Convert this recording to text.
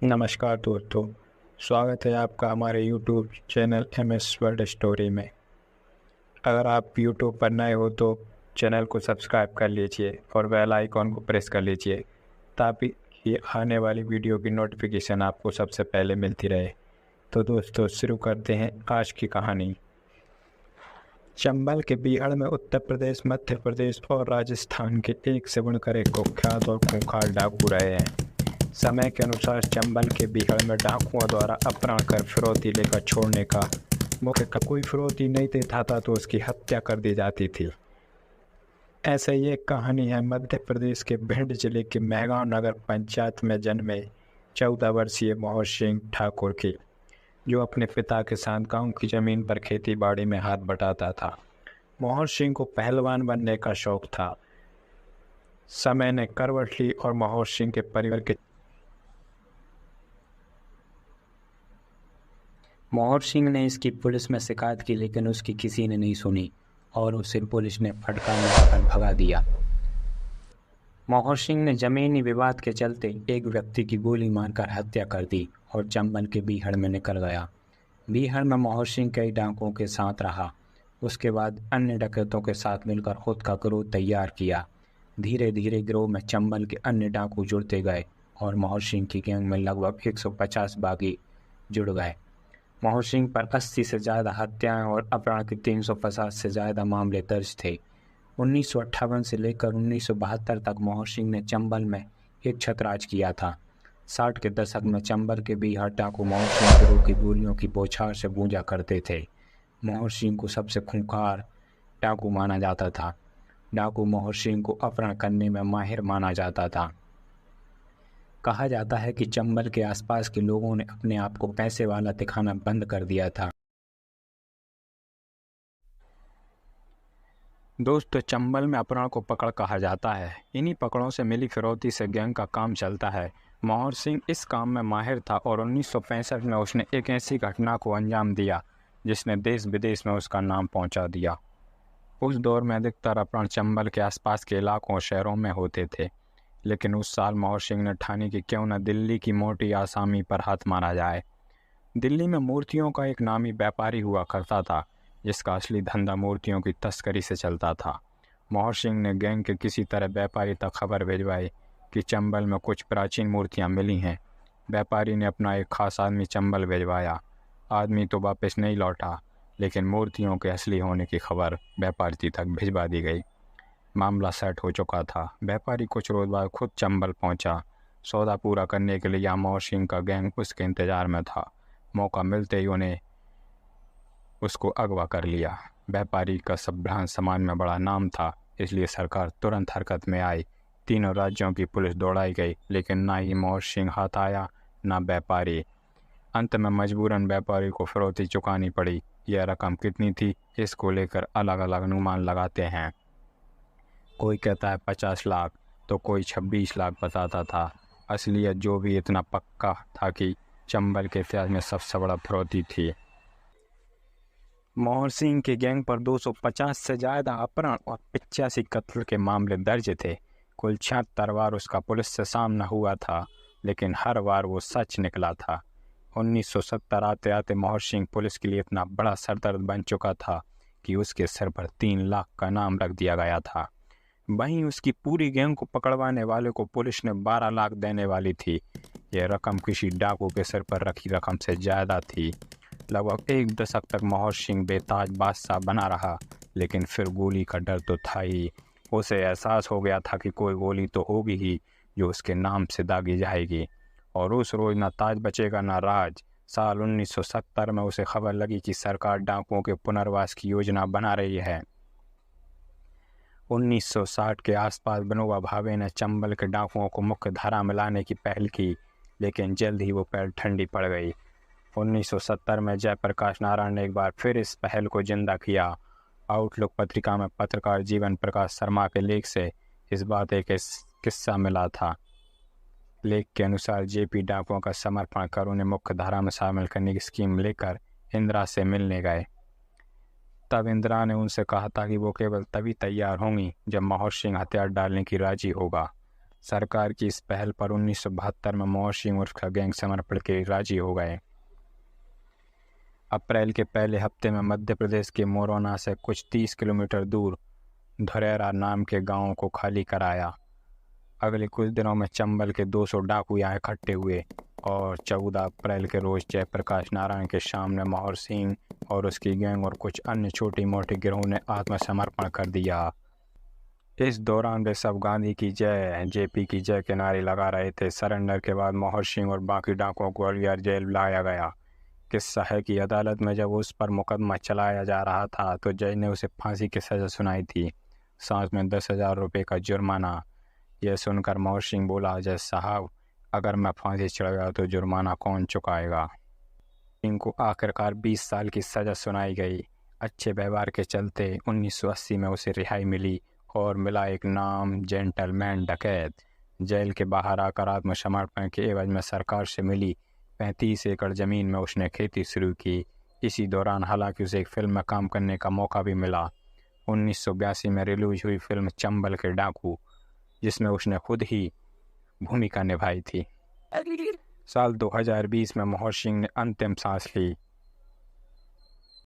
नमस्कार दोस्तों। स्वागत है आपका हमारे YouTube channel MS world story में। अगर आप YouTube पर नए हो तो चैनल को सब्सक्राइब कर लीजिए और बेल आइकॉन को प्रेस कर लीजिए ताकि ये आने वाली वीडियो की नोटिफिकेशन आपको सबसे पहले मिलती रहे। तो दोस्तों शुरू करते हैं आज की कहानी। चंबल के बीहड़ में उत्तर प्रदेश, मध्य प्रदेश और राजस्थान के एक से बढ़कर एक कुख्यात और खूंखार डाकू रहे हैं। समय के अनुसार चंबल के बीहड़ में डाकुओं द्वारा अपहरण कर फिरौती लेकर छोड़ने का मुख्य कोई फिरौती नहीं देता था तो उसकी हत्या कर दी जाती थी। ऐसे ही एक कहानी है मध्य प्रदेश के भिंड जिले के मेहगांव नगर पंचायत में जन्मे 14 वर्षीय मोहर सिंह ठाकुर की, जो अपने पिता के साथ गांव की जमीन पर खेती बाड़ी में हाथ बटाता था। मोहर सिंह को पहलवान बनने का शौक था। समय ने करवट ली और मोहर सिंह के परिवार के मोहर सिंह ने इसकी पुलिस में शिकायत की, लेकिन उसकी किसी ने नहीं सुनी और उसे पुलिस ने फटकार लगाकर भगा दिया। मोहर सिंह ने जमीनी विवाद के चलते एक व्यक्ति की गोली मारकर हत्या कर दी और चंबल के बीहड़ में निकल गया। बीहड़ में मोहर सिंह कई डाकुओं के साथ रहा। उसके बाद अन्य डकैतों के साथ मिलकर खुद का गिरोह तैयार किया। धीरे धीरे गिरोह में चंबल के अन्य डाकू जुड़ते गए और मोहर सिंह की गैंग में लगभग 150 बागी जुड़ गए। मोहर सिंह पर 80 से ज़्यादा हत्याएं और अपहरण के 350 से ज़्यादा मामले दर्ज थे। 1958 से लेकर 1972 तक मोहर सिंह ने चंबल में एक छत्रराज किया था। 60 के दशक में चंबल के बीहड़ डाकू मोहर सिंह गिरोह की गोलियों की बौछार से गूंजा करते थे। मोहर सिंह को सबसे खूंखार डाकू माना जाता था। डाकू मोहर सिंह को अपहरण करने में माहिर माना जाता था। कहा जाता है कि चंबल के आसपास के लोगों ने अपने आप को पैसे वाला दिखाना बंद कर दिया था। दोस्तों, चंबल में अपहरण को पकड़ कहा जाता है। इन्हीं पकड़ों से मिली फिरौती से गैंग का काम चलता है। मोहर सिंह इस काम में माहिर था और 1965 में उसने एक ऐसी घटना को अंजाम दिया जिसने देश विदेश में उसका नाम पहुंचा दिया। उस दौर में अधिकतर अपहरण चंबल के आसपास के इलाकों और शहरों में होते थे, लेकिन उस साल मोहर सिंह ने ठानी कि क्यों न दिल्ली की मोटी आसामी पर हाथ मारा जाए। दिल्ली में मूर्तियों का एक नामी व्यापारी हुआ करता था जिसका असली धंधा मूर्तियों की तस्करी से चलता था। मोहर सिंह ने गैंग के किसी तरह व्यापारी तक खबर भिजवाई कि चंबल में कुछ प्राचीन मूर्तियां मिली हैं। व्यापारी ने अपना एक खास आदमी चंबल भिजवाया। आदमी तो वापस नहीं लौटा, लेकिन मूर्तियों के असली होने की खबर व्यापारी तक भिजवा दी गई। मामला सेट हो चुका था। व्यापारी कुछ रोज बाद खुद चंबल पहुंचा। सौदा पूरा करने के लिए मोहर सिंह का गैंग उसके इंतजार में था। मौका मिलते ही उन्हें उसको अगवा कर लिया। व्यापारी का संभ्रांत समाज में बड़ा नाम था, इसलिए सरकार तुरंत हरकत में आई। तीनों राज्यों की पुलिस दौड़ाई गई, लेकिन ना ही मोहर सिंह हाथ आया ना व्यापारी। अंत में मजबूरन व्यापारी को फिरौती चुकानी पड़ी। यह रकम कितनी थी, इसको लेकर अलग अलग अनुमान लगाते हैं। कोई कहता है 50 लाख तो कोई 26 लाख बताता था। असलियत जो भी इतना पक्का था कि चंबल के इतिहास में सबसे बड़ा फिरौती थी। मोहर सिंह के गैंग पर 250 से ज़्यादा अपहरण और 85 कत्ल के मामले दर्ज थे। कुल 76 बार उसका पुलिस से सामना हुआ था, लेकिन हर बार वो सच निकला था। 1970 आते आते मोहर सिंह पुलिस के लिए इतना बड़ा सरदर्द बन चुका था कि उसके सिर पर 3 लाख का नाम रख दिया गया था। वहीं उसकी पूरी गैंग को पकड़वाने वाले को पुलिस ने 12 लाख देने वाली थी। यह रकम किसी डाकू के सिर पर रखी रकम से ज़्यादा थी। लगभग एक दशक तक मोहर सिंह बेताज बादशाह बना रहा, लेकिन फिर गोली का डर तो था ही। उसे एहसास हो गया था कि कोई गोली तो होगी ही जो उसके नाम से दागी जाएगी, और उस रोज़ ना ताज बचेगा ना राज। साल 1970 में उसे खबर लगी कि सरकार डाकुओं के पुनर्वास की योजना बना रही है। 1960 के आसपास विनोबा भावे ने चंबल के डाकुओं को मुख्य धारा में लाने की पहल की, लेकिन जल्द ही वो पहल ठंडी पड़ गई। 1970 में जयप्रकाश नारायण ने एक बार फिर इस पहल को जिंदा किया। आउटलुक पत्रिका में पत्रकार जीवन प्रकाश शर्मा के लेख से इस बात एक किस्सा मिला था। लेख के अनुसार जेपी डाकुओं का समर्पण कर उन्हें मुख्य धारा में शामिल करने की स्कीम लेकर इंदिरा से मिलने गए। तब इंदिरा ने उनसे कहा था कि वो केवल तभी तैयार होंगी जब मोहर सिंह हथियार डालने की राजी होगा। सरकार की इस पहल पर 1972 में मोहर सिंह उर्फ गैंग समर्पण के राजी हो गए। अप्रैल के पहले हफ्ते में मध्य प्रदेश के मोरौना से कुछ 30 किलोमीटर दूर धुरेरा नाम के गांव को खाली कराया। अगले कुछ दिनों में चंबल के 200 डाकू यहाँ इकट्ठे हुए और 14 अप्रैल के रोज जयप्रकाश नारायण के सामने मोहर सिंह और उसकी गैंग और कुछ अन्य छोटी मोटी गिरोह ने आत्मसमर्पण कर दिया। इस दौरान वे सब गांधी की जय, जेपी की जय के नारे लगा रहे थे। सरेंडर के बाद मोहर सिंह और बाकी डाकुओं को ग्वालियर जेल लाया गया। किस्सा है कि अदालत में जब उस पर मुकदमा चलाया जा रहा था तो जज ने उसे फांसी की सज़ा सुनाई थी, साथ में 10,000 रुपये का जुर्माना। यह सुनकर मोहर सिंह बोला, जज साहब, अगर मैं फांसी चढ़ गया तो जुर्माना कौन चुकाएगा। सिंह को आखिरकार 20 साल की सज़ा सुनाई गई। अच्छे व्यवहार के चलते 1980 में उसे रिहाई मिली और मिला एक नाम, जेंटलमैन डकैत। जेल के बाहर आकर आत्मसमर्पण के एवज में सरकार से मिली 35 एकड़ ज़मीन में उसने खेती शुरू की। इसी दौरान हालांकि उसे एक फिल्म में काम करने का मौका भी मिला। 1982 में रिलीज हुई फिल्म चंबल के डाकू, जिसमें उसने खुद ही भूमिका निभाई थी। साल 2020 में मोहर सिंह ने अंतिम सांस ली।